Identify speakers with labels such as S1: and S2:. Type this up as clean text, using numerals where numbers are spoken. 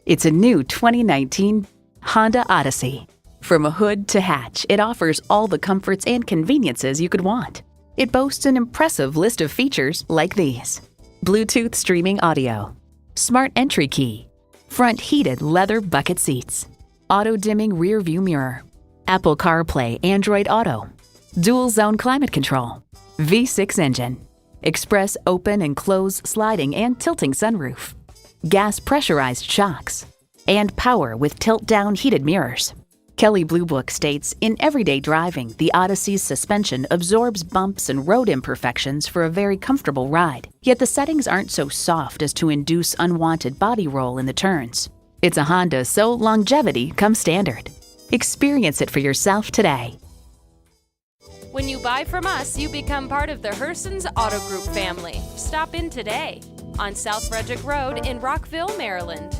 S1: It's a new 2019 Honda Odyssey. From a hood to hatch, it offers all the comforts and conveniences you could want. It boasts an impressive list of features like these: Bluetooth streaming audio, smart entry key, front heated leather bucket seats, auto-dimming rear view mirror, Apple CarPlay Android Auto, dual zone climate control, V6 engine, express open and close sliding and tilting sunroof, gas pressurized shocks, and power with tilt-down heated mirrors. Kelley Blue Book states, in everyday driving, the Odyssey's suspension absorbs bumps and road imperfections for a very comfortable ride, yet the settings aren't so soft as to induce unwanted body roll in the turns. It's a Honda, so longevity comes standard. Experience it for yourself today.
S2: When you buy from us, you become part of the Hersons Auto Group family. Stop in today on S Frederick Rd in Rockville, Maryland.